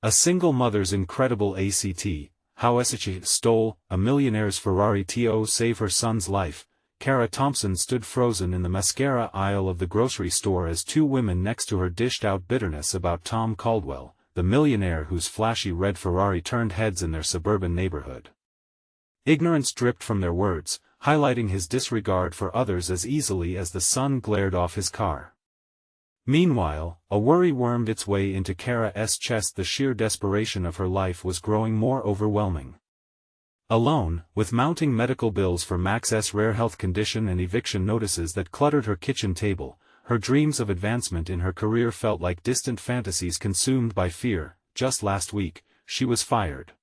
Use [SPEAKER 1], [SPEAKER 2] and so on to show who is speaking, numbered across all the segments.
[SPEAKER 1] A single mother's incredible ACT, how she stole a millionaire's Ferrari to save her son's life. Kara Thompson stood frozen in the mascara aisle of the grocery store as two women next to her dished out bitterness about Tom Caldwell, the millionaire whose flashy red Ferrari turned heads in their suburban neighborhood. Ignorance dripped from their words, highlighting his disregard for others as easily as the sun glared off his car. Meanwhile, a worry wormed its way into Kara's chest. The sheer desperation of her life was growing more overwhelming. Alone, with mounting medical bills for Max's rare health condition and eviction notices that cluttered her kitchen table, her dreams of advancement in her career felt like distant fantasies consumed by fear. Just last week, she was fired.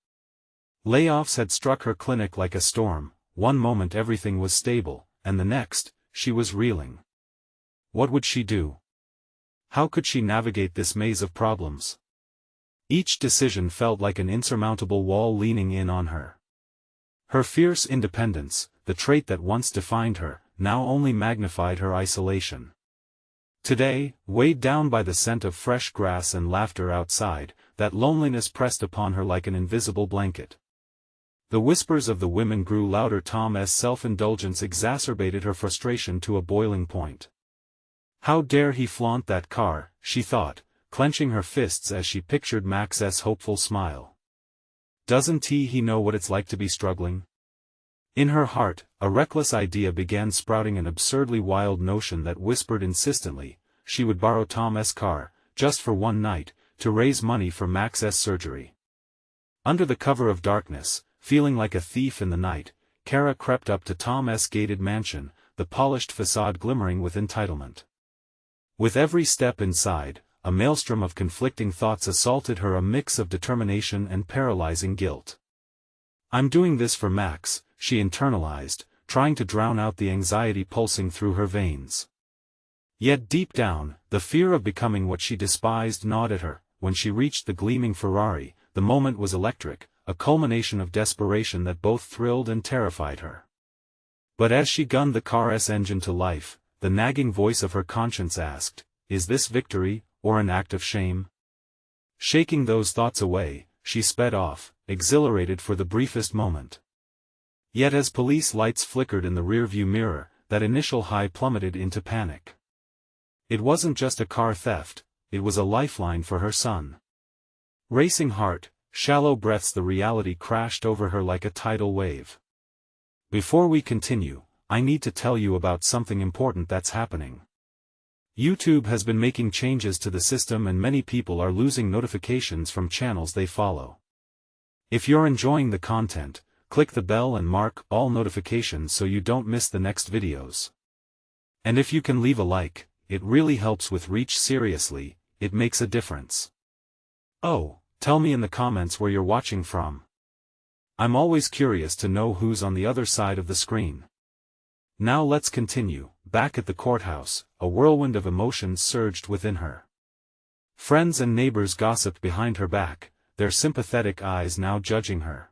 [SPEAKER 1] Layoffs had struck her clinic like a storm. One moment everything was stable, and the next, she was reeling. What would she do? How could she navigate this maze of problems? Each decision felt like an insurmountable wall leaning in on her. Her fierce independence, the trait that once defined her, now only magnified her isolation. Today, weighed down by the scent of fresh grass and laughter outside, that loneliness pressed upon her like an invisible blanket. The whispers of the women grew louder. Tom's self-indulgence exacerbated her frustration to a boiling point. How dare he flaunt that car, she thought, clenching her fists as she pictured Max's hopeful smile. Doesn't he know what it's like to be struggling? In her heart, a reckless idea began sprouting, an absurdly wild notion that whispered insistently, she would borrow Tom's car, just for one night, to raise money for Max's surgery. Under the cover of darkness, feeling like a thief in the night, Kara crept up to Tom's gated mansion, the polished facade glimmering with entitlement. With every step inside, a maelstrom of conflicting thoughts assaulted her, a mix of determination and paralyzing guilt. I'm doing this for Max, she internalized, trying to drown out the anxiety pulsing through her veins. Yet deep down, the fear of becoming what she despised gnawed at her. When she reached the gleaming Ferrari, the moment was electric, a culmination of desperation that both thrilled and terrified her. But as she gunned the car's engine to life, the nagging voice of her conscience asked, is this victory, or an act of shame? Shaking those thoughts away, she sped off, exhilarated for the briefest moment. Yet as police lights flickered in the rearview mirror, that initial high plummeted into panic. It wasn't just a car theft, it was a lifeline for her son. Racing heart, shallow breaths, the reality crashed over her like a tidal wave. Before we continue, I need to tell you about something important that's happening. YouTube has been making changes to the system and many people are losing notifications from channels they follow. If you're enjoying the content, click the bell and mark all notifications so you don't miss the next videos. And if you can leave a like, it really helps with reach. Seriously, it makes a difference. Oh, tell me in the comments where you're watching from. I'm always curious to know who's on the other side of the screen. Now let's continue. Back at the courthouse, a whirlwind of emotions surged within her. Friends and neighbors gossiped behind her back, their sympathetic eyes now judging her.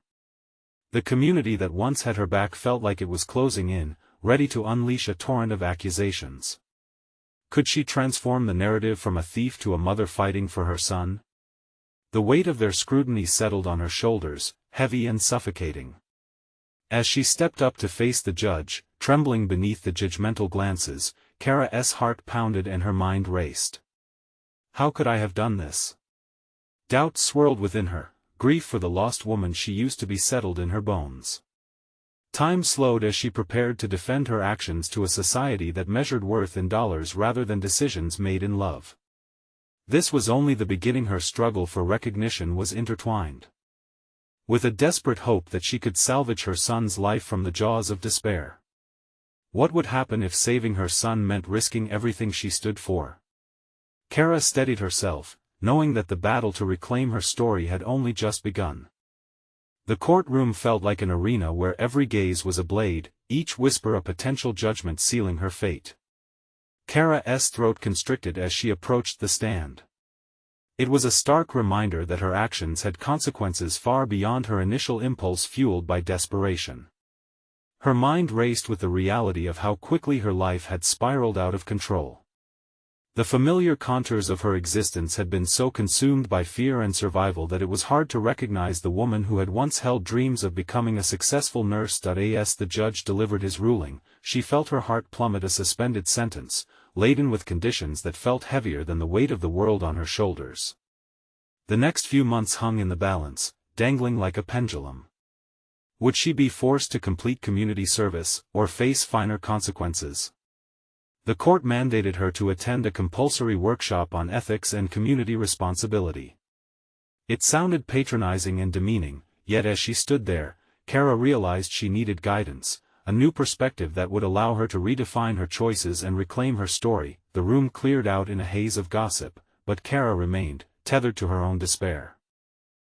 [SPEAKER 1] The community that once had her back felt like it was closing in, ready to unleash a torrent of accusations. Could she transform the narrative from a thief to a mother fighting for her son? The weight of their scrutiny settled on her shoulders, heavy and suffocating. As she stepped up to face the judge, trembling beneath the judgmental glances, Kara's heart pounded and her mind raced. How could I have done this? Doubt swirled within her, grief for the lost woman she used to be settled in her bones. Time slowed as she prepared to defend her actions to a society that measured worth in dollars rather than decisions made in love. This was only the beginning. Her struggle for recognition was intertwined with a desperate hope that she could salvage her son's life from the jaws of despair. What would happen if saving her son meant risking everything she stood for? Kara steadied herself, knowing that the battle to reclaim her story had only just begun. The courtroom felt like an arena where every gaze was a blade, each whisper a potential judgment sealing her fate. Kara's throat constricted as she approached the stand. It was a stark reminder that her actions had consequences far beyond her initial impulse fueled by desperation. Her mind raced with the reality of how quickly her life had spiraled out of control. The familiar contours of her existence had been so consumed by fear and survival that it was hard to recognize the woman who had once held dreams of becoming a successful nurse. As the judge delivered his ruling, she felt her heart plummet, a suspended sentence, laden with conditions that felt heavier than the weight of the world on her shoulders. The next few months hung in the balance, dangling like a pendulum. Would she be forced to complete community service, or face finer consequences? The court mandated her to attend a compulsory workshop on ethics and community responsibility. It sounded patronizing and demeaning, yet as she stood there, Kara realized she needed guidance, a new perspective that would allow her to redefine her choices and reclaim her story. The room cleared out in a haze of gossip, but Kara remained, tethered to her own despair.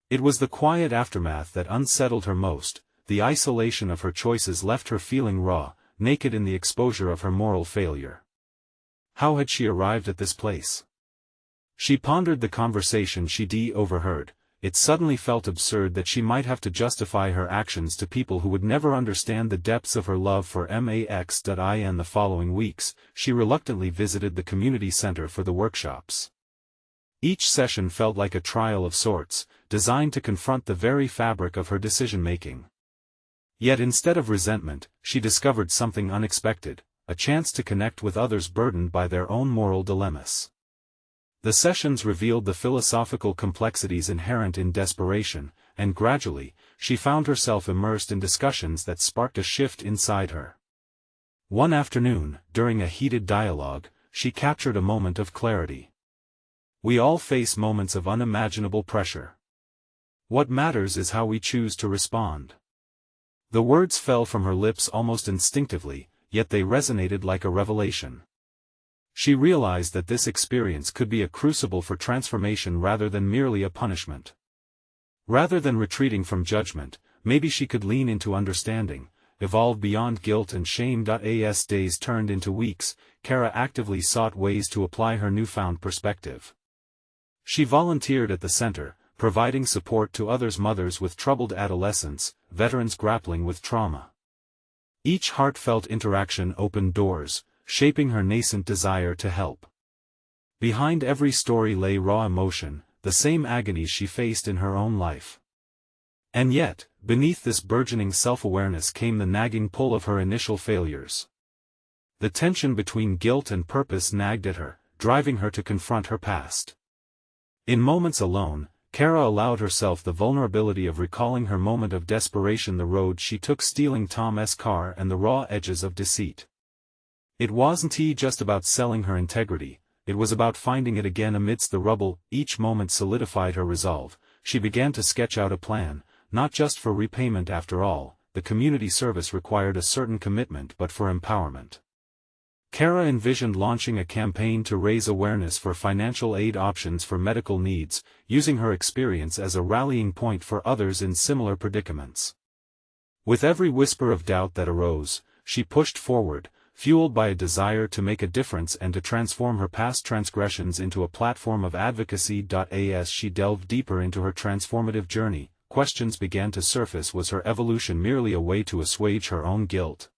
[SPEAKER 1] It was the quiet aftermath that unsettled her most. The isolation of her choices left her feeling raw, naked in the exposure of her moral failure. How had she arrived at this place? She pondered the conversation she'd overheard. It suddenly felt absurd that she might have to justify her actions to people who would never understand the depths of her love for Max.in. The following weeks, she reluctantly visited the community center for the workshops. Each session felt like a trial of sorts, designed to confront the very fabric of her decision-making. Yet instead of resentment, she discovered something unexpected, a chance to connect with others burdened by their own moral dilemmas. The sessions revealed the philosophical complexities inherent in desperation, and gradually, she found herself immersed in discussions that sparked a shift inside her. One afternoon, during a heated dialogue, she captured a moment of clarity. We all face moments of unimaginable pressure. What matters is how we choose to respond. The words fell from her lips almost instinctively, yet they resonated like a revelation. She realized that this experience could be a crucible for transformation rather than merely a punishment. Rather than retreating from judgment, maybe she could lean into understanding, evolve beyond guilt and shame. As days turned into weeks, Kara actively sought ways to apply her newfound perspective. She volunteered at the center, providing support to others, mothers with troubled adolescents, veterans grappling with trauma. Each heartfelt interaction opened doors, shaping her nascent desire to help. Behind every story lay raw emotion, the same agonies she faced in her own life. And yet, beneath this burgeoning self-awareness came the nagging pull of her initial failures. The tension between guilt and purpose nagged at her, driving her to confront her past. In moments alone, Kara allowed herself the vulnerability of recalling her moment of desperation, the road she took stealing Tom's car and the raw edges of deceit. It wasn't just about selling her integrity, it was about finding it again amidst the rubble. Each moment solidified her resolve. She began to sketch out a plan, not just for repayment. After all, the community service required a certain commitment, but for empowerment. Kara envisioned launching a campaign to raise awareness for financial aid options for medical needs, using her experience as a rallying point for others in similar predicaments. With every whisper of doubt that arose, she pushed forward, fueled by a desire to make a difference and to transform her past transgressions into a platform of advocacy. As she delved deeper into her transformative journey, questions began to surface. Was her evolution merely a way to assuage her own guilt?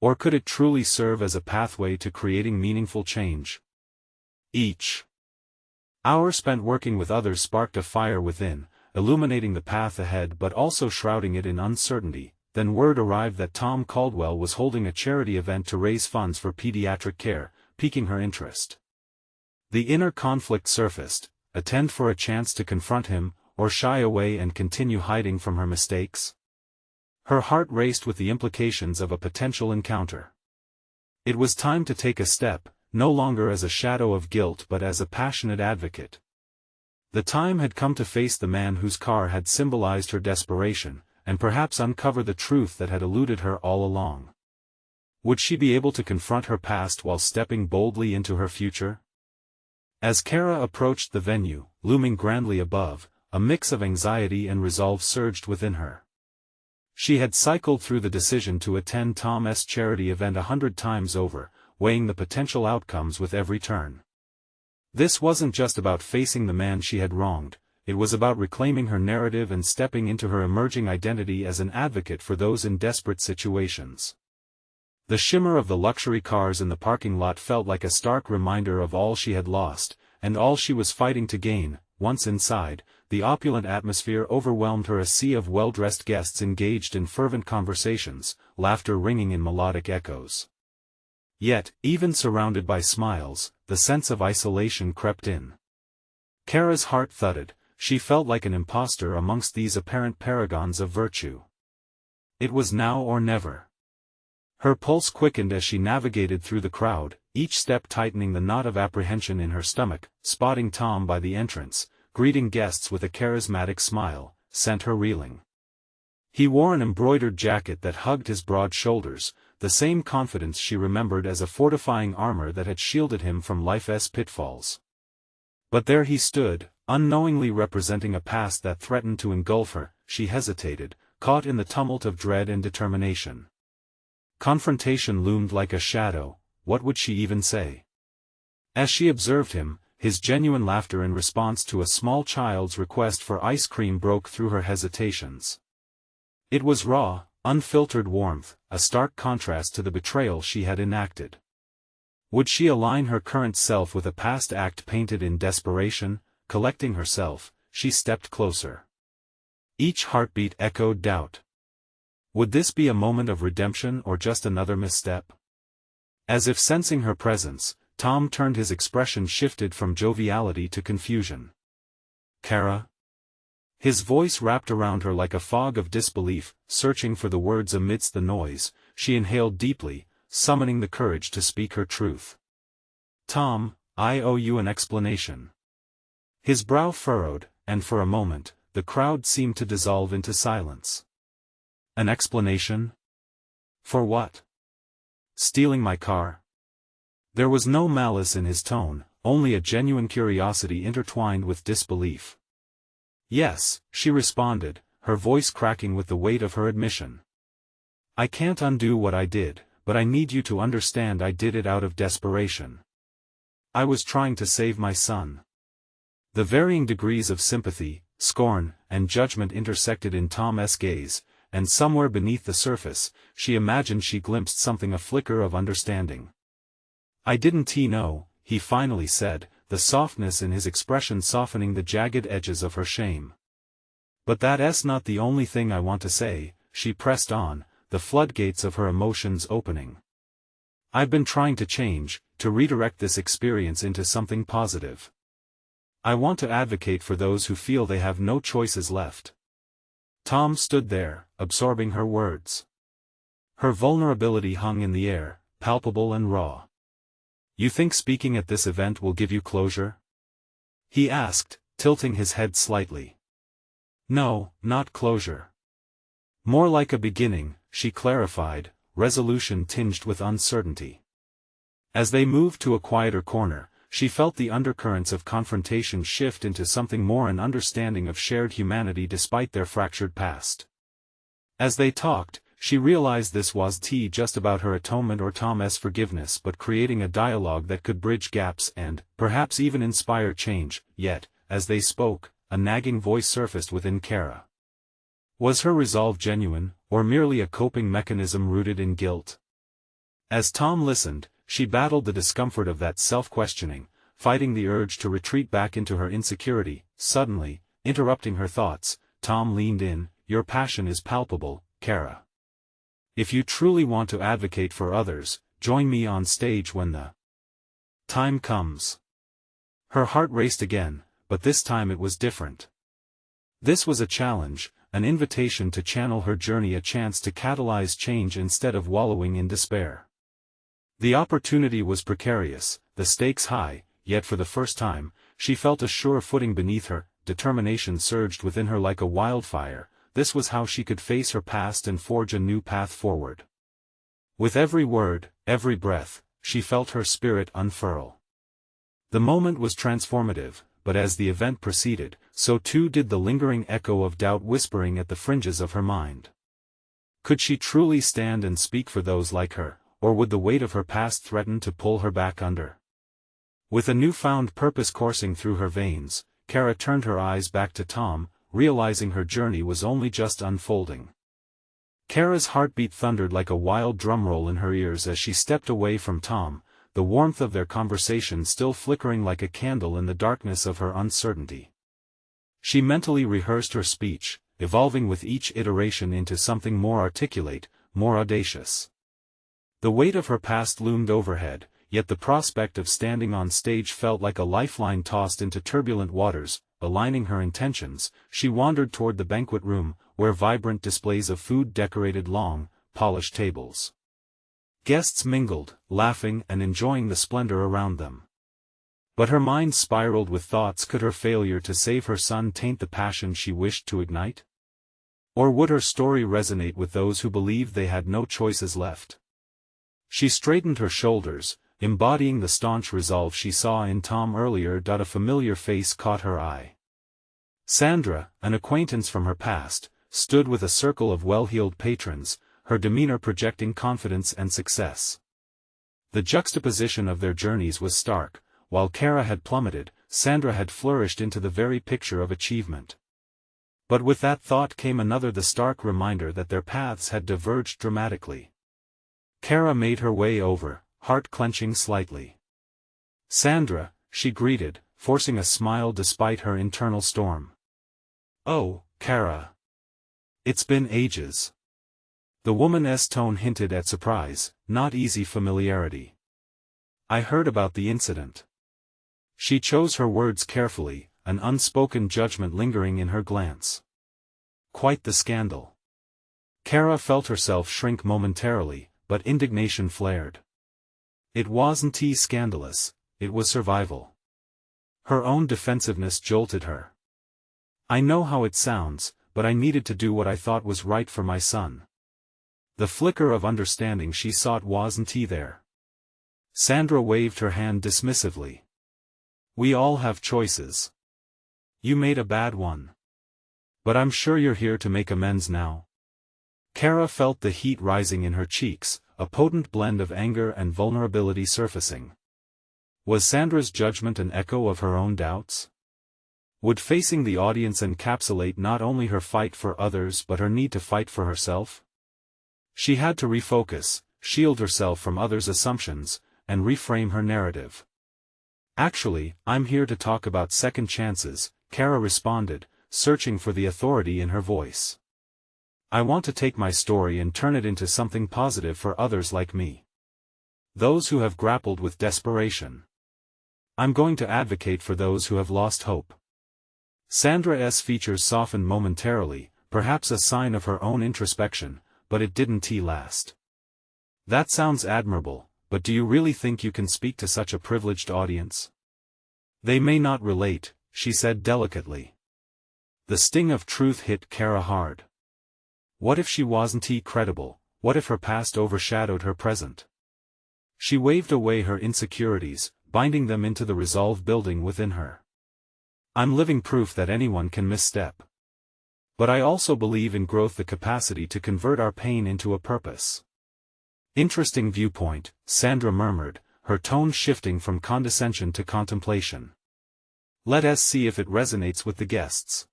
[SPEAKER 1] Or could it truly serve as a pathway to creating meaningful change? Each hour spent working with others sparked a fire within, illuminating the path ahead but also shrouding it in uncertainty. Then word arrived that Tom Caldwell was holding a charity event to raise funds for pediatric care, piquing her interest. The inner conflict surfaced: attend for a chance to confront him, or shy away and continue hiding from her mistakes? Her heart raced with the implications of a potential encounter. It was time to take a step, no longer as a shadow of guilt but as a passionate advocate. The time had come to face the man whose car had symbolized her desperation, and perhaps uncover the truth that had eluded her all along. Would she be able to confront her past while stepping boldly into her future? As Kara approached the venue, looming grandly above, a mix of anxiety and resolve surged within her. She had cycled through the decision to attend Tom's charity event 100 times over, weighing the potential outcomes with every turn. This wasn't just about facing the man she had wronged, it was about reclaiming her narrative and stepping into her emerging identity as an advocate for those in desperate situations. The shimmer of the luxury cars in the parking lot felt like a stark reminder of all she had lost, and all she was fighting to gain. Once inside, the opulent atmosphere overwhelmed her, a sea of well-dressed guests engaged in fervent conversations, laughter ringing in melodic echoes. Yet, even surrounded by smiles, the sense of isolation crept in. Kara's heart thudded. She felt like an imposter amongst these apparent paragons of virtue. It was now or never. Her pulse quickened as she navigated through the crowd, each step tightening the knot of apprehension in her stomach. Spotting Tom by the entrance, greeting guests with a charismatic smile, sent her reeling. He wore an embroidered jacket that hugged his broad shoulders, the same confidence she remembered as a fortifying armor that had shielded him from life's pitfalls. But there he stood, unknowingly representing a past that threatened to engulf her. She hesitated, caught in the tumult of dread and determination. Confrontation loomed like a shadow. What would she even say? As she observed him, his genuine laughter in response to a small child's request for ice cream broke through her hesitations. It was raw, unfiltered warmth, a stark contrast to the betrayal she had enacted. Would she align her current self with a past act painted in desperation? Collecting herself, she stepped closer. Each heartbeat echoed doubt. Would this be a moment of redemption or just another misstep? As if sensing her presence, Tom turned. His expression shifted from joviality to confusion. "Kara?" His voice wrapped around her like a fog of disbelief. Searching for the words amidst the noise, she inhaled deeply, summoning the courage to speak her truth. "Tom, I owe you an explanation." His brow furrowed, and for a moment, the crowd seemed to dissolve into silence. "An explanation? For what? Stealing my car?" There was no malice in his tone, only a genuine curiosity intertwined with disbelief. "Yes," she responded, her voice cracking with the weight of her admission. "I can't undo what I did, but I need you to understand I did it out of desperation. I was trying to save my son." The varying degrees of sympathy, scorn, and judgment intersected in Tom's gaze, and somewhere beneath the surface, she imagined she glimpsed something, a flicker of understanding. "I didn't know," he finally said, the softness in his expression softening the jagged edges of her shame. "But that's not the only thing I want to say," she pressed on, the floodgates of her emotions opening. "I've been trying to change, to redirect this experience into something positive. I want to advocate for those who feel they have no choices left." Tom stood there, absorbing her words. Her vulnerability hung in the air, palpable and raw. "You think speaking at this event will give you closure?" he asked, tilting his head slightly. "No, not closure. More like a beginning," she clarified, resolution tinged with uncertainty. As they moved to a quieter corner, she felt the undercurrents of confrontation shift into something more, an understanding of shared humanity despite their fractured past. As they talked, she realized this wasn't just about her atonement or Tom's forgiveness, but creating a dialogue that could bridge gaps and, perhaps even inspire change. Yet, as they spoke, a nagging voice surfaced within Kara. Was her resolve genuine, or merely a coping mechanism rooted in guilt? As Tom listened, she battled the discomfort of that self-questioning, fighting the urge to retreat back into her insecurity. Suddenly, interrupting her thoughts, Tom leaned in. "Your passion is palpable, Kara. If you truly want to advocate for others, join me on stage when the time comes." Her heart raced again, but this time it was different. This was a challenge, an invitation to channel her journey, a chance to catalyze change instead of wallowing in despair. The opportunity was precarious, the stakes high, yet for the first time, she felt a sure footing beneath her. Determination surged within her like a wildfire. This was how she could face her past and forge a new path forward. With every word, every breath, she felt her spirit unfurl. The moment was transformative, but as the event proceeded, so too did the lingering echo of doubt whispering at the fringes of her mind. Could she truly stand and speak for those like her, or would the weight of her past threaten to pull her back under? With a newfound purpose coursing through her veins, Kara turned her eyes back to Tom, realizing her journey was only just unfolding. Kara's heartbeat thundered like a wild drumroll in her ears as she stepped away from Tom, the warmth of their conversation still flickering like a candle in the darkness of her uncertainty. She mentally rehearsed her speech, evolving with each iteration into something more articulate, more audacious. The weight of her past loomed overhead, yet the prospect of standing on stage felt like a lifeline tossed into turbulent waters. Aligning her intentions, she wandered toward the banquet room, where vibrant displays of food decorated long, polished tables. Guests mingled, laughing and enjoying the splendor around them. But her mind spiraled with thoughts. Could her failure to save her son taint the passion she wished to ignite? Or would her story resonate with those who believed they had no choices left? She straightened her shoulders, embodying the staunch resolve she saw in Tom earlier. A familiar face caught her eye. Sandra, an acquaintance from her past, stood with a circle of well-heeled patrons, her demeanor projecting confidence and success. The juxtaposition of their journeys was stark. While Kara had plummeted, Sandra had flourished into the very picture of achievement. But with that thought came another, the stark reminder that their paths had diverged dramatically. Kara made her way over, heart clenching slightly. "Sandra," she greeted, forcing a smile despite her internal storm. "Oh, Kara. It's been ages." The woman's tone hinted at surprise, not easy familiarity. "I heard about the incident." She chose her words carefully, an unspoken judgment lingering in her glance. "Quite the scandal." Kara felt herself shrink momentarily, but indignation flared. It wasn't scandalous, it was survival. Her own defensiveness jolted her. "I know how it sounds, but I needed to do what I thought was right for my son." The flicker of understanding she sought wasn't there. Sandra waved her hand dismissively. "We all have choices. You made a bad one. But I'm sure you're here to make amends now." Kara felt the heat rising in her cheeks, a potent blend of anger and vulnerability surfacing. Was Sandra's judgment an echo of her own doubts? Would facing the audience encapsulate not only her fight for others but her need to fight for herself? She had to refocus, shield herself from others' assumptions, and reframe her narrative. "Actually, I'm here to talk about second chances," Kara responded, searching for the authority in her voice. "I want to take my story and turn it into something positive for others like me. Those who have grappled with desperation. I'm going to advocate for those who have lost hope." Sandra's features softened momentarily, perhaps a sign of her own introspection, but it didn't last. "That sounds admirable, but do you really think you can speak to such a privileged audience?" "They may not relate," she said delicately. The sting of truth hit Kara hard. What if she wasn't credible? What if her past overshadowed her present? She waved away her insecurities, binding them into the resolve building within her. "I'm living proof that anyone can misstep. But I also believe in growth, the capacity to convert our pain into a purpose." "Interesting viewpoint," Sandra murmured, her tone shifting from condescension to contemplation. "Let us see if it resonates with the guests."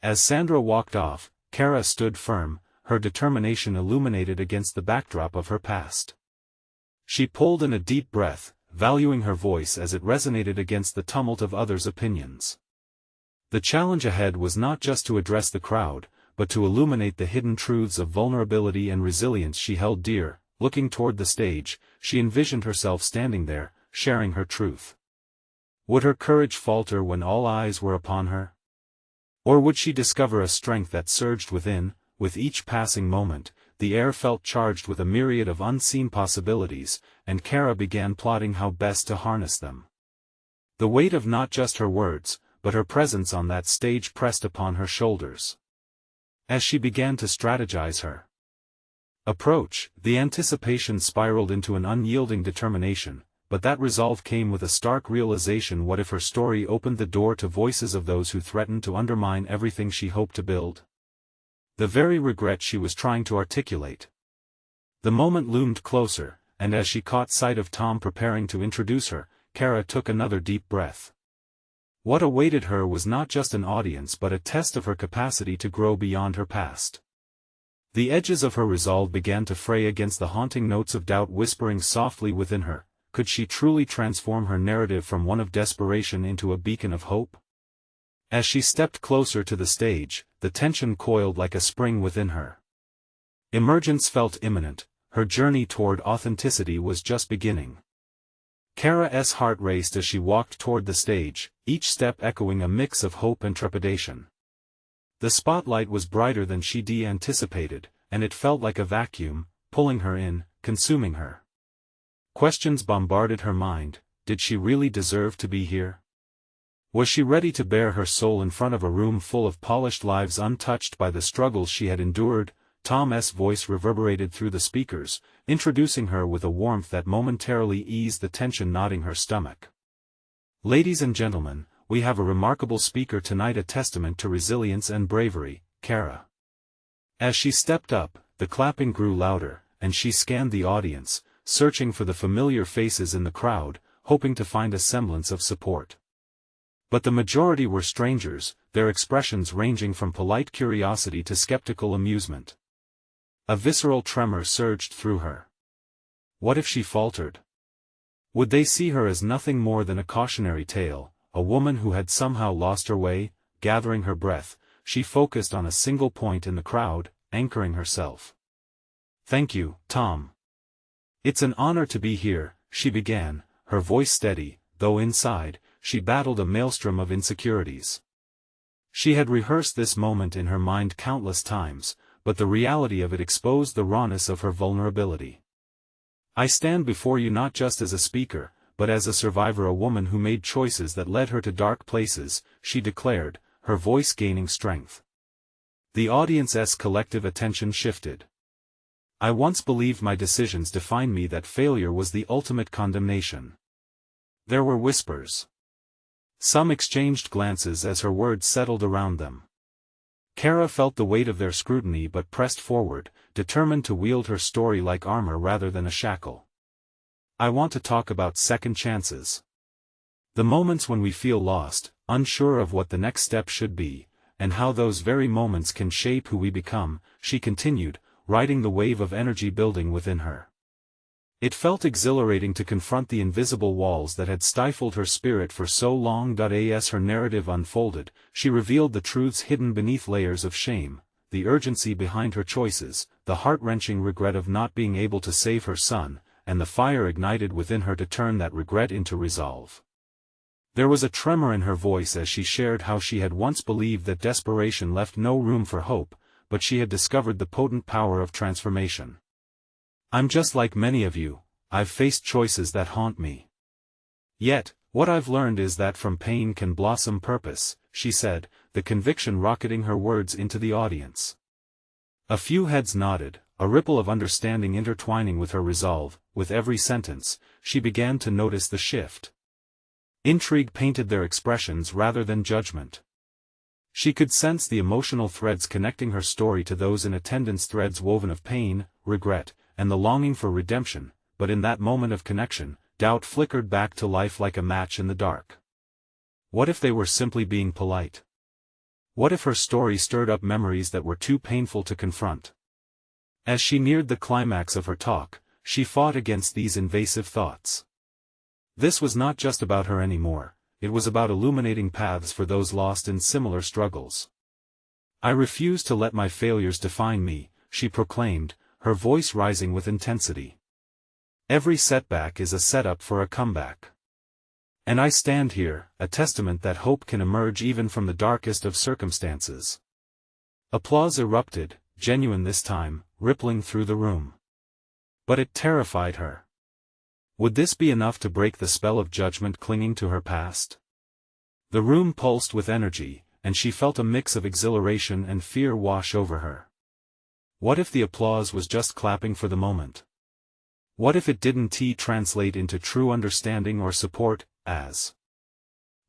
[SPEAKER 1] As Sandra walked off, Kara stood firm, her determination illuminated against the backdrop of her past. She pulled in a deep breath, valuing her voice as it resonated against the tumult of others' opinions. The challenge ahead was not just to address the crowd, but to illuminate the hidden truths of vulnerability and resilience she held dear. Looking toward the stage, she envisioned herself standing there, sharing her truth. Would her courage falter when all eyes were upon her? Or would she discover a strength that surged within? With each passing moment, the air felt charged with a myriad of unseen possibilities, and Kara began plotting how best to harness them. The weight of not just her words, but her presence on that stage pressed upon her shoulders. As she began to strategize her approach, the anticipation spiraled into an unyielding determination, but that resolve came with a stark realization: what if her story opened the door to voices of those who threatened to undermine everything she hoped to build? The very regret she was trying to articulate. The moment loomed closer, and as she caught sight of Tom preparing to introduce her, Kara took another deep breath. What awaited her was not just an audience but a test of her capacity to grow beyond her past. The edges of her resolve began to fray against the haunting notes of doubt whispering softly within her. Could she truly transform her narrative from one of desperation into a beacon of hope? As she stepped closer to the stage, the tension coiled like a spring within her. Emergence felt imminent, her journey toward authenticity was just beginning. Kara's heart raced as she walked toward the stage, each step echoing a mix of hope and trepidation. The spotlight was brighter than she'd anticipated, and it felt like a vacuum, pulling her in, consuming her. Questions bombarded her mind. Did she really deserve to be here? Was she ready to bare her soul in front of a room full of polished lives untouched by the struggles she had endured? Tom's voice reverberated through the speakers, introducing her with a warmth that momentarily eased the tension knotting her stomach. Ladies and gentlemen, we have a remarkable speaker tonight, a testament to resilience and bravery, Kara. As she stepped up, the clapping grew louder, and she scanned the audience, searching for the familiar faces in the crowd, hoping to find a semblance of support. But the majority were strangers, their expressions ranging from polite curiosity to skeptical amusement. A visceral tremor surged through her. What if she faltered? Would they see her as nothing more than a cautionary tale, a woman who had somehow lost her way? Gathering her breath, she focused on a single point in the crowd, anchoring herself. "Thank you, Tom. It's an honor to be here," she began, her voice steady, though inside, she battled a maelstrom of insecurities. She had rehearsed this moment in her mind countless times, but the reality of it exposed the rawness of her vulnerability. "I stand before you not just as a speaker, but as a survivor, a woman who made choices that led her to dark places," she declared, her voice gaining strength. The audience's collective attention shifted. "I once believed my decisions defined me, that failure was the ultimate condemnation." There were whispers. Some exchanged glances as her words settled around them. Kara felt the weight of their scrutiny but pressed forward, determined to wield her story like armor rather than a shackle. "I want to talk about second chances. The moments when we feel lost, unsure of what the next step should be, and how those very moments can shape who we become," she continued, riding the wave of energy building within her. It felt exhilarating to confront the invisible walls that had stifled her spirit for so long. As her narrative unfolded, she revealed the truths hidden beneath layers of shame, the urgency behind her choices, the heart-wrenching regret of not being able to save her son, and the fire ignited within her to turn that regret into resolve. There was a tremor in her voice as she shared how she had once believed that desperation left no room for hope, but she had discovered the potent power of transformation. "I'm just like many of you, I've faced choices that haunt me. Yet, what I've learned is that from pain can blossom purpose," she said, the conviction rocketing her words into the audience. A few heads nodded, a ripple of understanding intertwining with her resolve. With every sentence, she began to notice the shift. Intrigue painted their expressions rather than judgment. She could sense the emotional threads connecting her story to those in attendance, threads woven of pain, regret, and the longing for redemption, but in that moment of connection, doubt flickered back to life like a match in the dark. What if they were simply being polite? What if her story stirred up memories that were too painful to confront? As she neared the climax of her talk, she fought against these invasive thoughts. This was not just about her anymore, it was about illuminating paths for those lost in similar struggles. "I refuse to let my failures define me," she proclaimed, her voice rising with intensity. "Every setback is a setup for a comeback. And I stand here, a testament that hope can emerge even from the darkest of circumstances." Applause erupted, genuine this time, rippling through the room. But it terrified her. Would this be enough to break the spell of judgment clinging to her past? The room pulsed with energy, and she felt a mix of exhilaration and fear wash over her. What if the applause was just clapping for the moment? What if it didn't translate into true understanding or support? As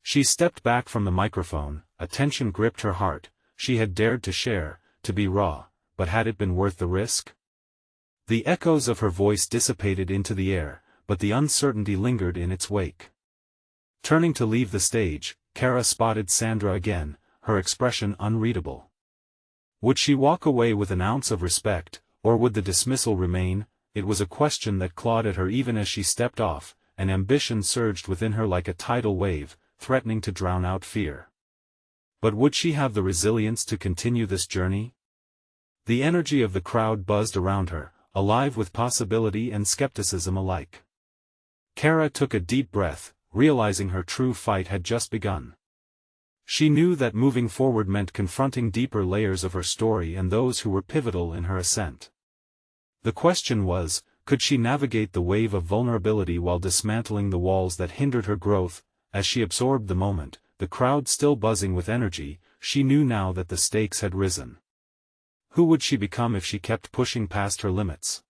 [SPEAKER 1] she stepped back from the microphone, a tension gripped her heart. She had dared to share, to be raw, but had it been worth the risk? The echoes of her voice dissipated into the air, but the uncertainty lingered in its wake. Turning to leave the stage, Kara spotted Sandra again, her expression unreadable. Would she walk away with an ounce of respect, or would the dismissal remain? It was a question that clawed at her even as she stepped off, and ambition surged within her like a tidal wave, threatening to drown out fear. But would she have the resilience to continue this journey? The energy of the crowd buzzed around her, alive with possibility and skepticism alike. Kara took a deep breath, realizing her true fight had just begun. She knew that moving forward meant confronting deeper layers of her story and those who were pivotal in her ascent. The question was, could she navigate the wave of vulnerability while dismantling the walls that hindered her growth? As she absorbed the moment, the crowd still buzzing with energy, she knew now that the stakes had risen. Who would she become if she kept pushing past her limits?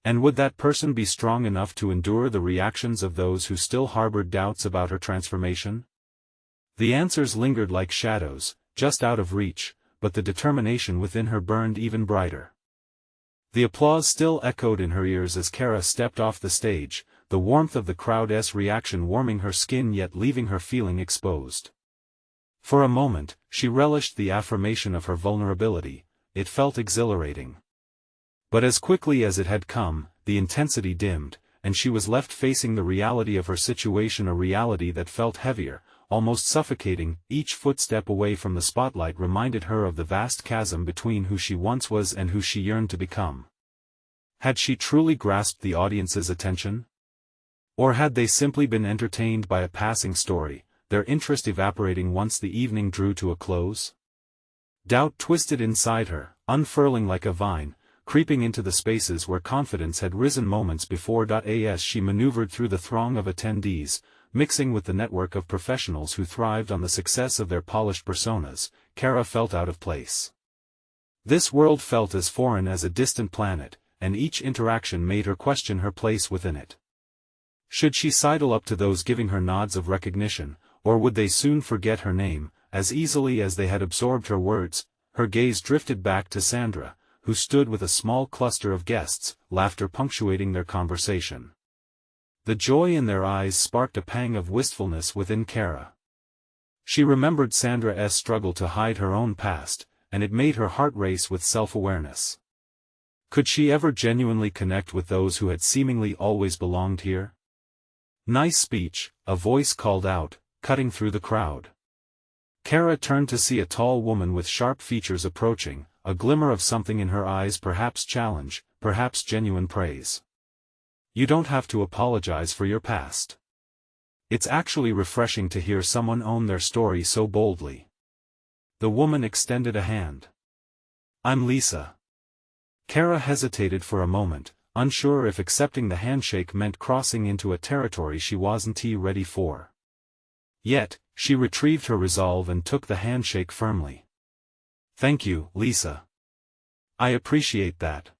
[SPEAKER 1] And would that person be strong enough to endure the reactions of those who still harbored doubts about her transformation? The answers lingered like shadows, just out of reach, but the determination within her burned even brighter. The applause still echoed in her ears as Kara stepped off the stage, the warmth of the crowd's reaction warming her skin yet leaving her feeling exposed. For a moment, she relished the affirmation of her vulnerability. It felt exhilarating. But as quickly as it had come, the intensity dimmed, and she was left facing the reality of her situation, a reality that felt heavier, almost suffocating. Each footstep away from the spotlight reminded her of the vast chasm between who she once was and who she yearned to become. Had she truly grasped the audience's attention? Or had they simply been entertained by a passing story, their interest evaporating once the evening drew to a close? Doubt twisted inside her, unfurling like a vine, creeping into the spaces where confidence had risen moments before. As she maneuvered through the throng of attendees, mixing with the network of professionals who thrived on the success of their polished personas, Kara felt out of place. This world felt as foreign as a distant planet, and each interaction made her question her place within it. Should she sidle up to those giving her nods of recognition, or would they soon forget her name, as easily as they had absorbed her words? Her gaze drifted back to Sandra, who stood with a small cluster of guests, laughter punctuating their conversation. The joy in their eyes sparked a pang of wistfulness within Kara. She remembered Sandra's struggle to hide her own past, and it made her heart race with self-awareness. Could she ever genuinely connect with those who had seemingly always belonged here? "Nice speech," a voice called out, cutting through the crowd. Kara turned to see a tall woman with sharp features approaching, a glimmer of something in her eyes, perhaps challenge, perhaps genuine praise. "You don't have to apologize for your past. It's actually refreshing to hear someone own their story so boldly." The woman extended a hand. "I'm Lisa." Kara hesitated for a moment, unsure if accepting the handshake meant crossing into a territory she wasn't ready for. Yet, she retrieved her resolve and took the handshake firmly. "Thank you, Lisa. I appreciate that."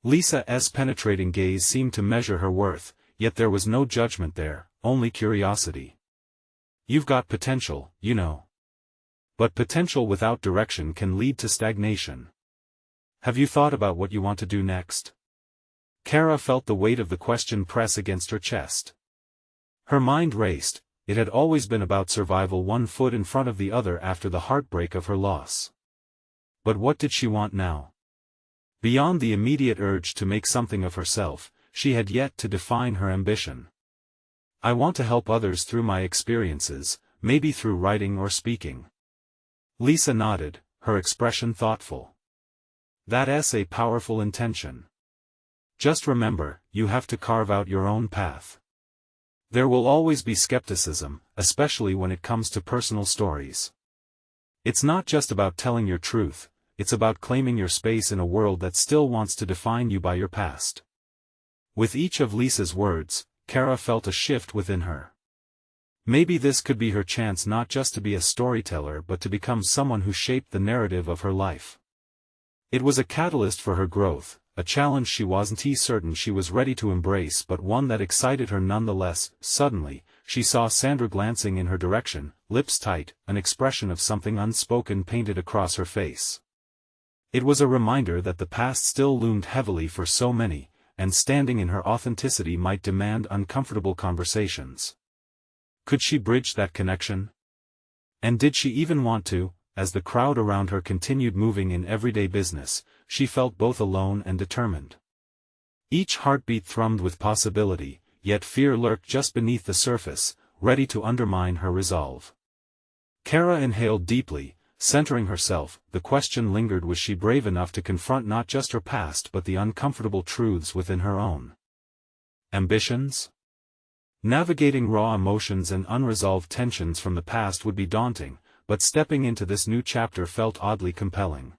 [SPEAKER 1] Lisa's penetrating gaze seemed to measure her worth, yet there was no judgment there, only curiosity. "You've got potential, you know. But potential without direction can lead to stagnation. Have you thought about what you want to do next?" Kara felt the weight of the question press against her chest. Her mind raced. It had always been about survival, one foot in front of the other after the heartbreak of her loss. But what did she want now? Beyond the immediate urge to make something of herself, she had yet to define her ambition. "I want to help others through my experiences, maybe through writing or speaking." Lisa nodded, her expression thoughtful. "That's a powerful intention. Just remember, you have to carve out your own path. There will always be skepticism, especially when it comes to personal stories. It's not just about telling your truth, it's about claiming your space in a world that still wants to define you by your past." With each of Lisa's words, Kara felt a shift within her. Maybe this could be her chance not just to be a storyteller but to become someone who shaped the narrative of her life. It was a catalyst for her growth, a challenge she wasn't certain she was ready to embrace, but one that excited her nonetheless. Suddenly, she saw Sandra glancing in her direction, lips tight, an expression of something unspoken painted across her face. It was a reminder that the past still loomed heavily for so many, and standing in her authenticity might demand uncomfortable conversations. Could she bridge that connection? And did she even want to? as the crowd around her continued moving in everyday business, she felt both alone and determined. Each heartbeat thrummed with possibility, yet fear lurked just beneath the surface, ready to undermine her resolve. Kara inhaled deeply, centering herself. The question lingered: was she brave enough to confront not just her past but the uncomfortable truths within her own ambitions? Navigating raw emotions and unresolved tensions from the past would be daunting, but stepping into this new chapter felt oddly compelling.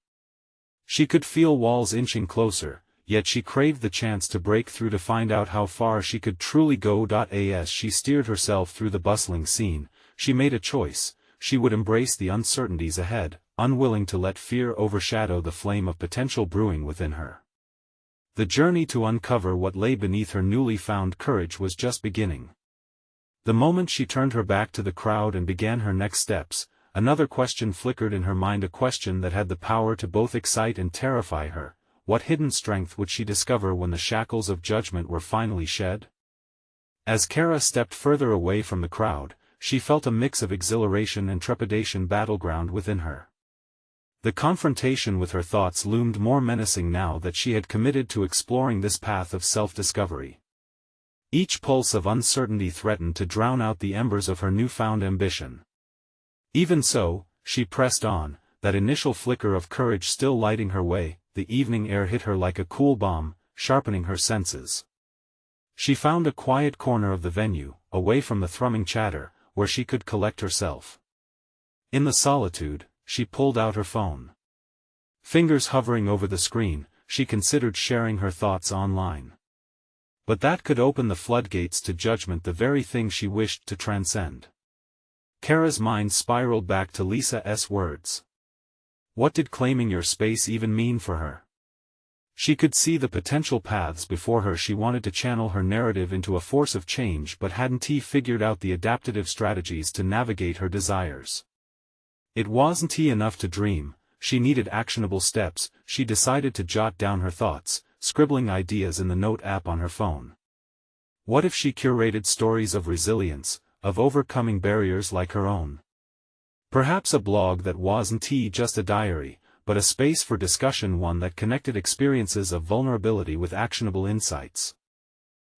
[SPEAKER 1] She could feel walls inching closer, yet she craved the chance to break through to find out how far she could truly go. As she steered herself through the bustling scene, she made a choice: she would embrace the uncertainties ahead, unwilling to let fear overshadow the flame of potential brewing within her. The journey to uncover what lay beneath her newly found courage was just beginning. The moment she turned her back to the crowd and began her next steps, another question flickered in her mind, a question that had the power to both excite and terrify her. What hidden strength would she discover when the shackles of judgment were finally shed? As Kara stepped further away from the crowd, she felt a mix of exhilaration and trepidation battleground within her. The confrontation with her thoughts loomed more menacing now that she had committed to exploring this path of self-discovery. Each pulse of uncertainty threatened to drown out the embers of her newfound ambition. Even so, she pressed on, that initial flicker of courage still lighting her way. The evening air hit her like a cool balm, sharpening her senses. She found a quiet corner of the venue, away from the thrumming chatter, where she could collect herself. In the solitude, she pulled out her phone. Fingers hovering over the screen, she considered sharing her thoughts online. But that could open the floodgates to judgment, the very thing she wished to transcend. Kara's mind spiraled back to Lisa's words. What did claiming your space even mean for her? She could see the potential paths before her. She wanted to channel her narrative into a force of change, but hadn't figured out the adaptive strategies to navigate her desires. It wasn't enough to dream, she needed actionable steps. She decided to jot down her thoughts, scribbling ideas in the note app on her phone. What if she curated stories of resilience, of overcoming barriers like her own? Perhaps a blog that wasn't just a diary, but a space for discussion, one that connected experiences of vulnerability with actionable insights.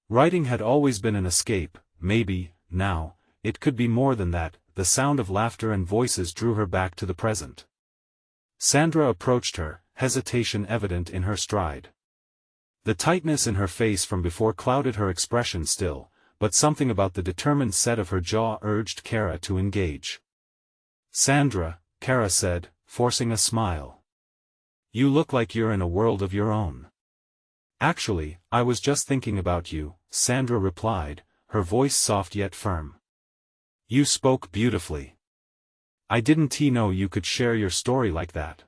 [SPEAKER 1] Writing had always been an escape. Maybe, now, it could be more than that. The sound of laughter and voices drew her back to the present. Sandra approached her, hesitation evident in her stride. The tightness in her face from before clouded her expression still, but something about the determined set of her jaw urged Kara to engage. Sandra, Kara said, forcing a smile. You look like you're in a world of your own. Actually, I was just thinking about you, Sandra replied, her voice soft yet firm. You spoke beautifully. I didn't know you could share your story like that.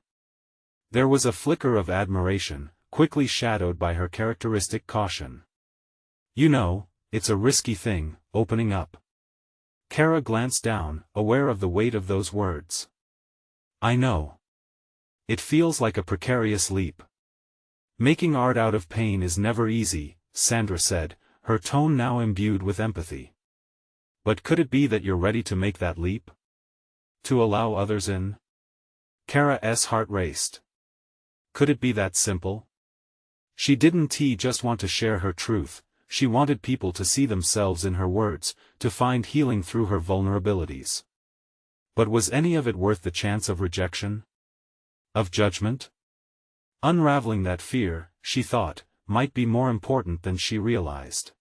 [SPEAKER 1] There was a flicker of admiration, quickly shadowed by her characteristic caution. You know, it's a risky thing, opening up. Kara glanced down, aware of the weight of those words. I know. It feels like a precarious leap. Making art out of pain is never easy, Sandra said, her tone now imbued with empathy. But could it be that you're ready to make that leap? To allow others in? Kara's heart raced. Could it be that simple? She didn't just want to share her truth, she wanted people to see themselves in her words, to find healing through her vulnerabilities. But was any of it worth the chance of rejection? Of judgment? Unraveling that fear, she thought, might be more important than she realized.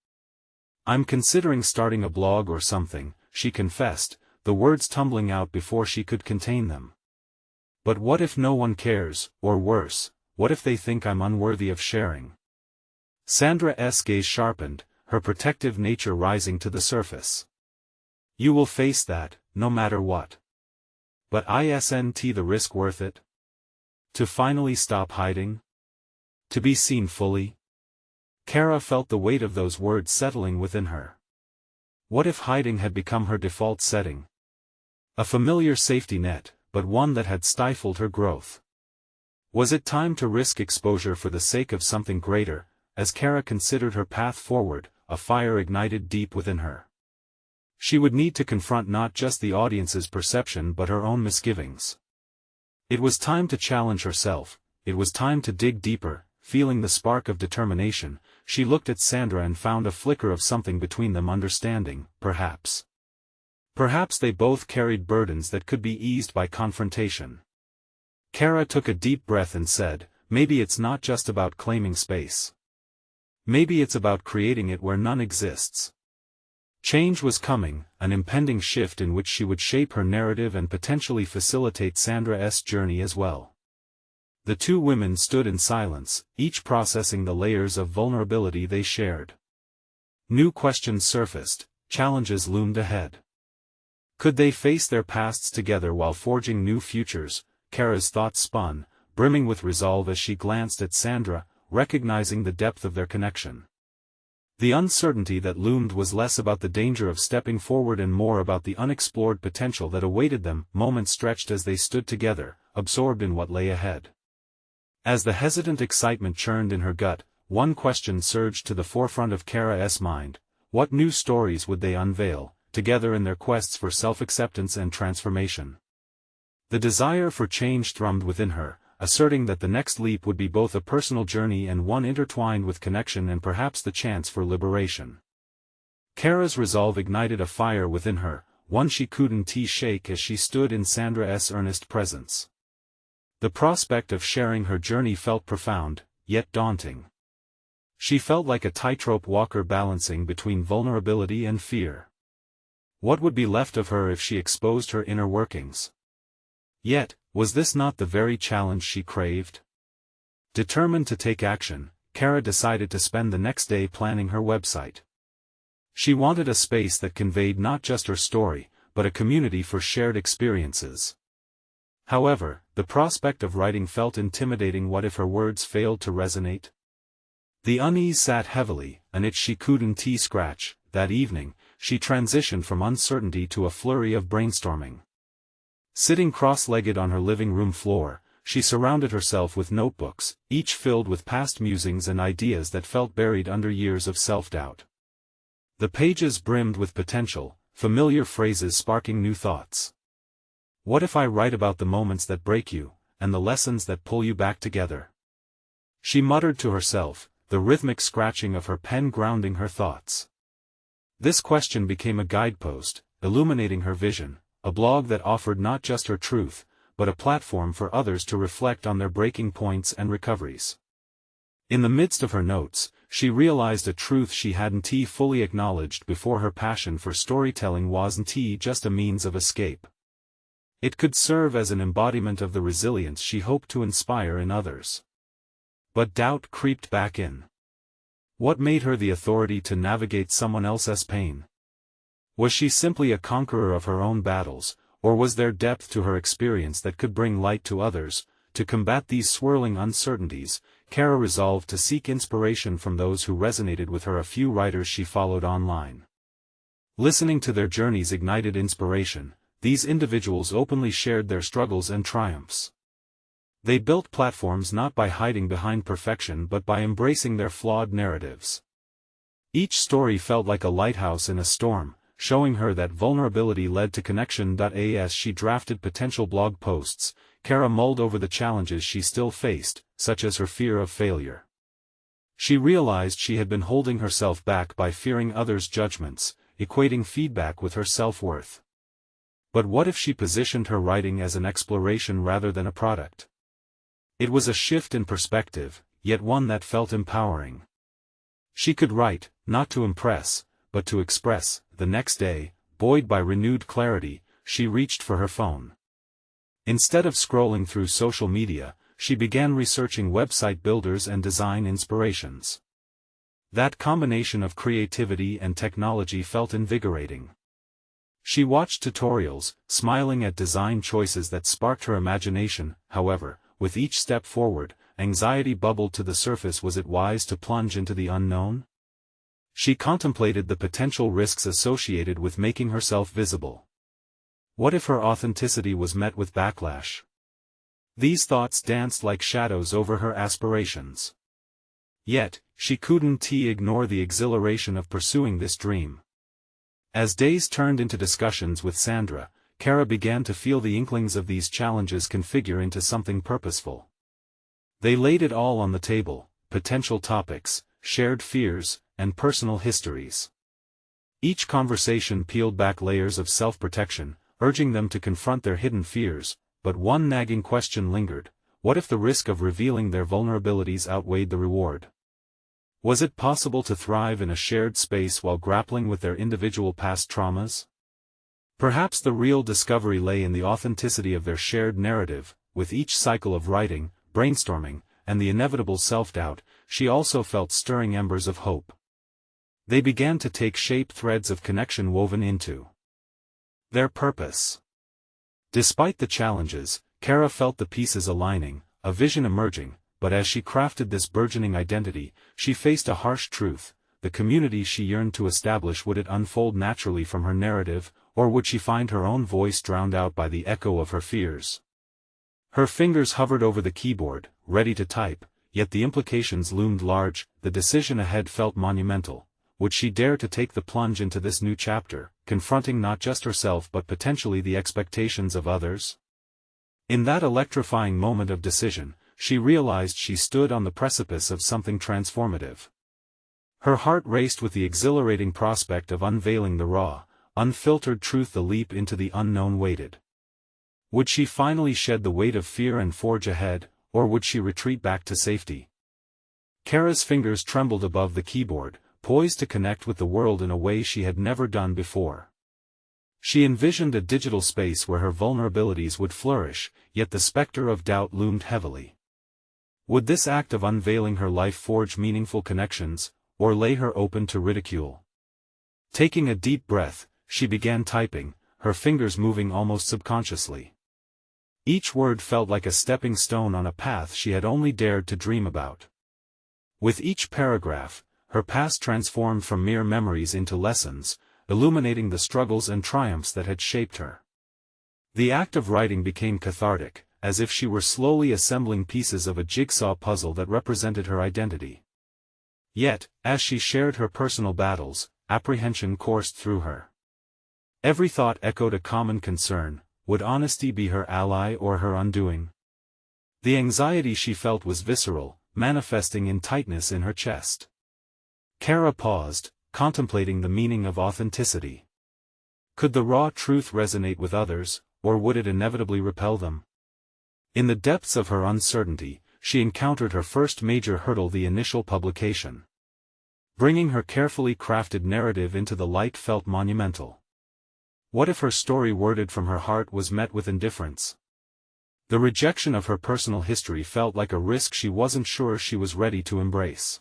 [SPEAKER 1] I'm considering starting a blog or something, she confessed, the words tumbling out before she could contain them. But what if no one cares, or worse, what if they think I'm unworthy of sharing? Sandra's gaze sharpened, her protective nature rising to the surface. You will face that, no matter what. But isn't the risk worth it? To finally stop hiding? To be seen fully? Kara felt the weight of those words settling within her. What if hiding had become her default setting? A familiar safety net, but one that had stifled her growth. Was it time to risk exposure for the sake of something greater? As Kara considered her path forward, a fire ignited deep within her. She would need to confront not just the audience's perception but her own misgivings. It was time to challenge herself, it was time to dig deeper. Feeling the spark of determination, she looked at Sandra and found a flicker of something between them. Understanding, perhaps. Perhaps they both carried burdens that could be eased by confrontation. Kara took a deep breath and said, maybe it's not just about claiming space. Maybe it's about creating it where none exists. Change was coming, an impending shift in which she would shape her narrative and potentially facilitate Sandra's journey as well. The two women stood in silence, each processing the layers of vulnerability they shared. New questions surfaced, challenges loomed ahead. Could they face their pasts together while forging new futures? Kara's thoughts spun, brimming with resolve as she glanced at Sandra, recognizing the depth of their connection. The uncertainty that loomed was less about the danger of stepping forward and more about the unexplored potential that awaited them. Moments stretched as they stood together, absorbed in what lay ahead. As the hesitant excitement churned in her gut, one question surged to the forefront of Kara's mind: what new stories would they unveil, together in their quests for self-acceptance and transformation? The desire for change thrummed within her, asserting that the next leap would be both a personal journey and one intertwined with connection and perhaps the chance for liberation. Kara's resolve ignited a fire within her, one she couldn't shake as she stood in Sandra's earnest presence. The prospect of sharing her journey felt profound, yet daunting. She felt like a tightrope walker balancing between vulnerability and fear. What would be left of her if she exposed her inner workings? Yet, was this not the very challenge she craved? Determined to take action, Kara decided to spend the next day planning her website. She wanted a space that conveyed not just her story, but a community for shared experiences. However, the prospect of writing felt intimidating. What if her words failed to resonate? The unease sat heavily, an itch she couldn't scratch. That evening, she transitioned from uncertainty to a flurry of brainstorming. Sitting cross-legged on her living room floor, she surrounded herself with notebooks, each filled with past musings and ideas that felt buried under years of self-doubt. The pages brimmed with potential, familiar phrases sparking new thoughts. What if I write about the moments that break you, and the lessons that pull you back together? She muttered to herself, the rhythmic scratching of her pen grounding her thoughts. This question became a guidepost, illuminating her vision, a blog that offered not just her truth, but a platform for others to reflect on their breaking points and recoveries. In the midst of her notes, she realized a truth she hadn't fully acknowledged before: her passion for storytelling wasn't just a means of escape. It could serve as an embodiment of the resilience she hoped to inspire in others. But doubt creeped back in. What made her the authority to navigate someone else's pain? Was she simply a conqueror of her own battles, or was there depth to her experience that could bring light to others? To combat these swirling uncertainties, Kara resolved to seek inspiration from those who resonated with her. A few writers she followed online. Listening to their journeys ignited inspiration. These individuals openly shared their struggles and triumphs. They built platforms not by hiding behind perfection but by embracing their flawed narratives. Each story felt like a lighthouse in a storm, showing her that vulnerability led to connection. As she drafted potential blog posts, Kara mulled over the challenges she still faced, such as her fear of failure. She realized she had been holding herself back by fearing others' judgments, equating feedback with her self-worth. But what if she positioned her writing as an exploration rather than a product? It was a shift in perspective, yet one that felt empowering. She could write, not to impress, but to express. The next day, buoyed by renewed clarity, she reached for her phone. Instead of scrolling through social media, she began researching website builders and design inspirations. That combination of creativity and technology felt invigorating. She watched tutorials, smiling at design choices that sparked her imagination. However, with each step forward, anxiety bubbled to the surface. Was it wise to plunge into the unknown? She contemplated the potential risks associated with making herself visible. What if her authenticity was met with backlash? These thoughts danced like shadows over her aspirations. Yet, she couldn't ignore the exhilaration of pursuing this dream. As days turned into discussions with Sandra, Kara began to feel the inklings of these challenges configure into something purposeful. They laid it all on the table: potential topics, shared fears, and personal histories. Each conversation peeled back layers of self-protection, urging them to confront their hidden fears, but one nagging question lingered: what if the risk of revealing their vulnerabilities outweighed the reward? Was it possible to thrive in a shared space while grappling with their individual past traumas? Perhaps the real discovery lay in the authenticity of their shared narrative. With each cycle of writing, brainstorming, and the inevitable self-doubt, she also felt stirring embers of hope. They began to take shape, threads of connection woven into their purpose. Despite the challenges, Kara felt the pieces aligning, a vision emerging, but as she crafted this burgeoning identity, she faced a harsh truth: the community she yearned to establish, would it unfold naturally from her narrative, or would she find her own voice drowned out by the echo of her fears? Her fingers hovered over the keyboard, ready to type, yet the implications loomed large. The decision ahead felt monumental. Would she dare to take the plunge into this new chapter, confronting not just herself but potentially the expectations of others? In that electrifying moment of decision, she realized she stood on the precipice of something transformative. Her heart raced with the exhilarating prospect of unveiling the raw, unfiltered truth. The leap into the unknown waited. Would she finally shed the weight of fear and forge ahead, or would she retreat back to safety? Kara's fingers trembled above the keyboard, poised to connect with the world in a way she had never done before. She envisioned a digital space where her vulnerabilities would flourish, yet the specter of doubt loomed heavily. Would this act of unveiling her life forge meaningful connections, or lay her open to ridicule? Taking a deep breath, she began typing, her fingers moving almost subconsciously. Each word felt like a stepping stone on a path she had only dared to dream about. With each paragraph, her past transformed from mere memories into lessons, illuminating the struggles and triumphs that had shaped her. The act of writing became cathartic, as if she were slowly assembling pieces of a jigsaw puzzle that represented her identity. Yet, as she shared her personal battles, apprehension coursed through her. Every thought echoed a common concern: would honesty be her ally or her undoing? The anxiety she felt was visceral, manifesting in tightness in her chest. Kara paused, contemplating the meaning of authenticity. Could the raw truth resonate with others, or would it inevitably repel them? In the depths of her uncertainty, she encountered her first major hurdle: the initial publication. Bringing her carefully crafted narrative into the light felt monumental. What if her story, worded from her heart, was met with indifference? The rejection of her personal history felt like a risk she wasn't sure she was ready to embrace.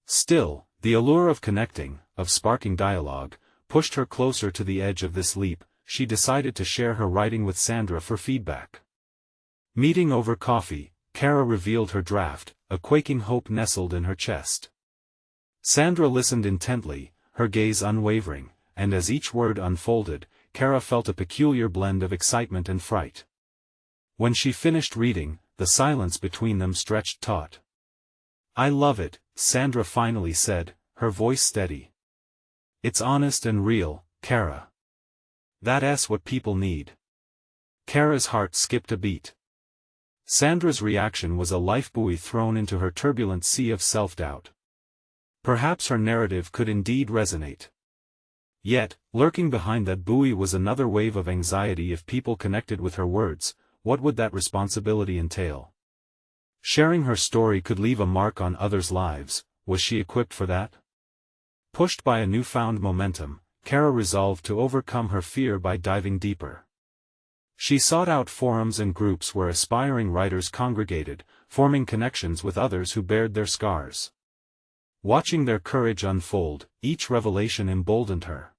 [SPEAKER 1] Still, the allure of connecting, of sparking dialogue, pushed her closer to the edge of this leap. She decided to share her writing with Sandra for feedback. Meeting over coffee, Kara revealed her draft, a quaking hope nestled in her chest. Sandra listened intently, her gaze unwavering, and as each word unfolded, Kara felt a peculiar blend of excitement and fright. When she finished reading, the silence between them stretched taut. "I love it," Sandra finally said, her voice steady. "It's honest and real, Kara. That's what people need." Kara's heart skipped a beat. Sandra's reaction was a lifebuoy thrown into her turbulent sea of self-doubt. Perhaps her narrative could indeed resonate. Yet, lurking behind that buoy was another wave of anxiety. If people connected with her words, what would that responsibility entail? Sharing her story could leave a mark on others' lives. Was she equipped for that? Pushed by a newfound momentum, Kara resolved to overcome her fear by diving deeper. She sought out forums and groups where aspiring writers congregated, forming connections with others who bared their scars. Watching their courage unfold, each revelation emboldened her.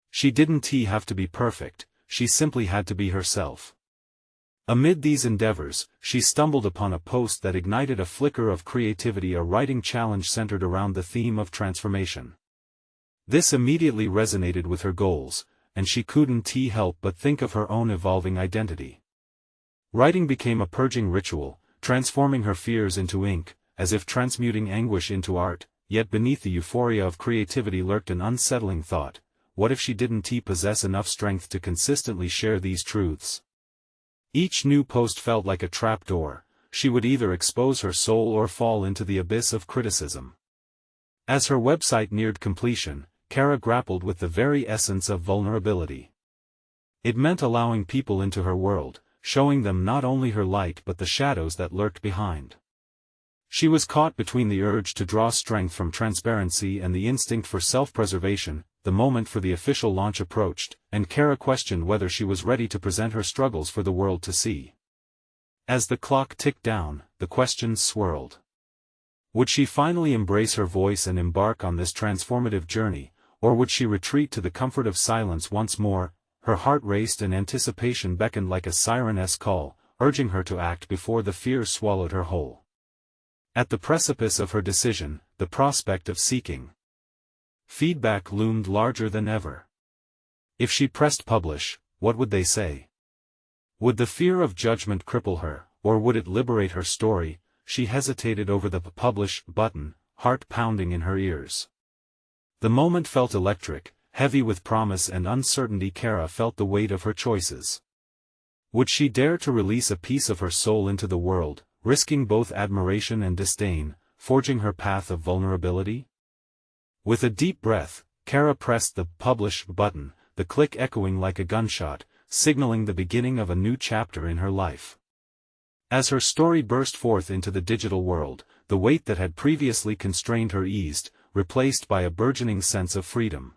[SPEAKER 1] She didn't have to be perfect, she simply had to be herself. Amid these endeavors, she stumbled upon a post that ignited a flicker of creativity, a writing challenge centered around the theme of transformation. This immediately resonated with her goals, and she couldn't help but think of her own evolving identity. Writing became a purging ritual, transforming her fears into ink, as if transmuting anguish into art. Yet beneath the euphoria of creativity lurked an unsettling thought: what if she didn't possess enough strength to consistently share these truths? Each new post felt like a trapdoor. She would either expose her soul or fall into the abyss of criticism. As her website neared completion, Kara grappled with the very essence of vulnerability. It meant allowing people into her world, showing them not only her light but the shadows that lurked behind. She was caught between the urge to draw strength from transparency and the instinct for self-preservation. The moment for the official launch approached, and Kara questioned whether she was ready to present her struggles for the world to see. As the clock ticked down, the questions swirled. Would she finally embrace her voice and embark on this transformative journey, or would she retreat to the comfort of silence once more? Her heart raced and anticipation beckoned like a siren's call, urging her to act before the fear swallowed her whole. At the precipice of her decision, the prospect of seeking feedback loomed larger than ever. If she pressed publish, what would they say? Would the fear of judgment cripple her, or would it liberate her story? She hesitated over the publish button, heart pounding in her ears. The moment felt electric, heavy with promise and uncertainty. Kara felt the weight of her choices. Would she dare to release a piece of her soul into the world, risking both admiration and disdain, forging her path of vulnerability? With a deep breath, Kara pressed the publish button, the click echoing like a gunshot, signaling the beginning of a new chapter in her life. As her story burst forth into the digital world, the weight that had previously constrained her eased, replaced by a burgeoning sense of freedom.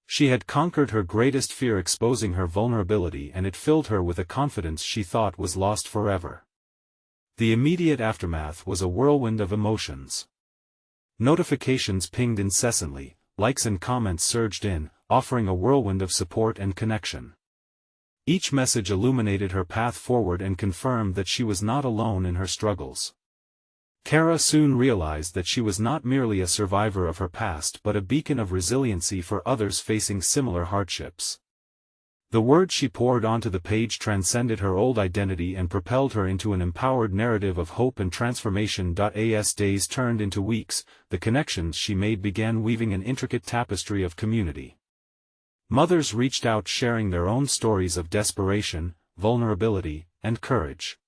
[SPEAKER 1] She had conquered her greatest fear, exposing her vulnerability, and it filled her with a confidence she thought was lost forever. The immediate aftermath was a whirlwind of emotions. Notifications pinged incessantly, likes and comments surged in, offering a whirlwind of support and connection. Each message illuminated her path forward and confirmed that she was not alone in her struggles. Kara soon realized that she was not merely a survivor of her past but a beacon of resiliency for others facing similar hardships. The words she poured onto the page transcended her old identity and propelled her into an empowered narrative of hope and transformation. As days turned into weeks, the connections she made began weaving an intricate tapestry of community. Mothers reached out, sharing their own stories of desperation, vulnerability, and courage.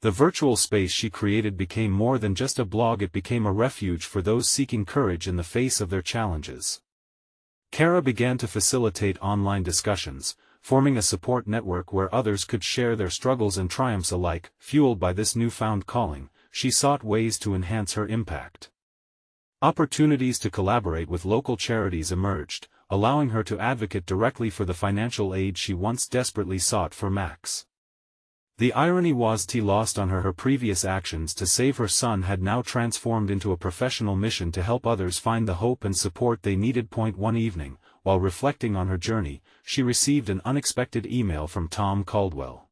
[SPEAKER 1] The virtual space she created became more than just a blog. It became a refuge for those seeking courage in the face of their challenges. Kara began to facilitate online discussions, forming a support network where others could share their struggles and triumphs alike. Fueled by this newfound calling, she sought ways to enhance her impact. Opportunities to collaborate with local charities emerged, allowing her to advocate directly for the financial aid she once desperately sought for Max. The irony wasn't lost on her. Her previous actions to save her son had now transformed into a professional mission to help others find the hope and support they needed. One evening, while reflecting on her journey, she received an unexpected email from Tom Caldwell.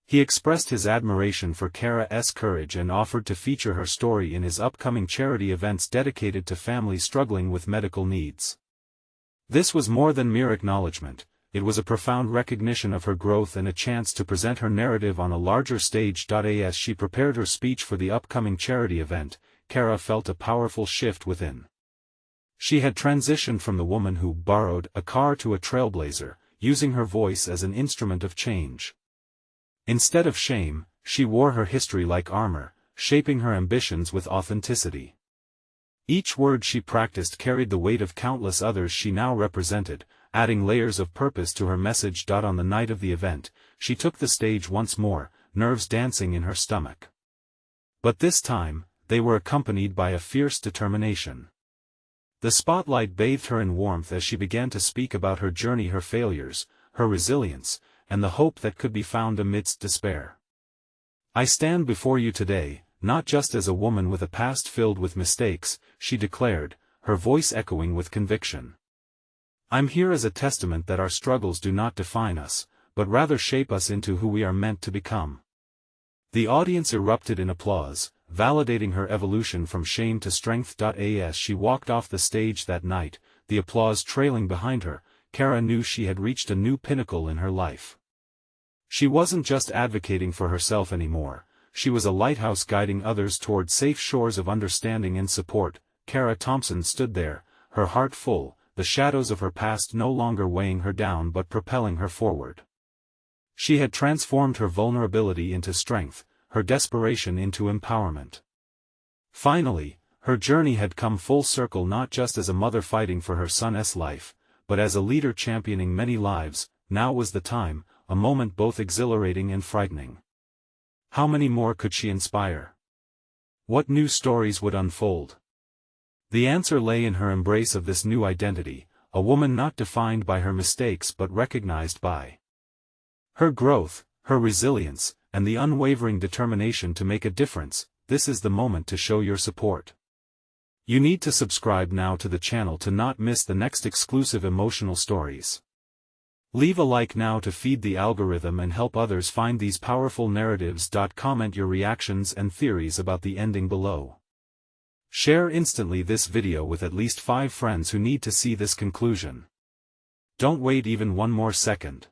[SPEAKER 1] He expressed his admiration for Kara's courage and offered to feature her story in his upcoming charity events dedicated to families struggling with medical needs. This was more than mere acknowledgement. It was a profound recognition of her growth and a chance to present her narrative on a larger stage. As she prepared her speech for the upcoming charity event, Kara felt a powerful shift within. She had transitioned from the woman who borrowed a car to a trailblazer, using her voice as an instrument of change. Instead of shame, she wore her history like armor, shaping her ambitions with authenticity. Each word she practiced carried the weight of countless others she now represented, adding layers of purpose to her message. On the night of the event, she took the stage once more, nerves dancing in her stomach. But this time, they were accompanied by a fierce determination. The spotlight bathed her in warmth as she began to speak about her journey, her failures, her resilience, and the hope that could be found amidst despair. "I stand before you today, not just as a woman with a past filled with mistakes," she declared, her voice echoing with conviction. "I'm here as a testament that our struggles do not define us, but rather shape us into who we are meant to become." The audience erupted in applause, validating her evolution from shame to strength. As she walked off the stage that night, the applause trailing behind her, Kara knew she had reached a new pinnacle in her life. She wasn't just advocating for herself anymore, she was a lighthouse guiding others toward safe shores of understanding and support. Kara Thompson stood there, her heart full, the shadows of her past no longer weighing her down but propelling her forward. She had transformed her vulnerability into strength, her desperation into empowerment. Finally, her journey had come full circle, not just as a mother fighting for her son's life, but as a leader championing many lives. Now was the time, a moment both exhilarating and frightening. How many more could she inspire? What new stories would unfold? The answer lay in her embrace of this new identity, a woman not defined by her mistakes but recognized by her growth, her resilience, and the unwavering determination to make a difference. This is the moment to show your support. You need to subscribe now to the channel to not miss the next exclusive emotional stories. Leave a like now to feed the algorithm and help others find these powerful narratives. Comment your reactions and theories about the ending below. Share instantly this video with at least 5 friends who need to see this conclusion. Don't wait even one more second.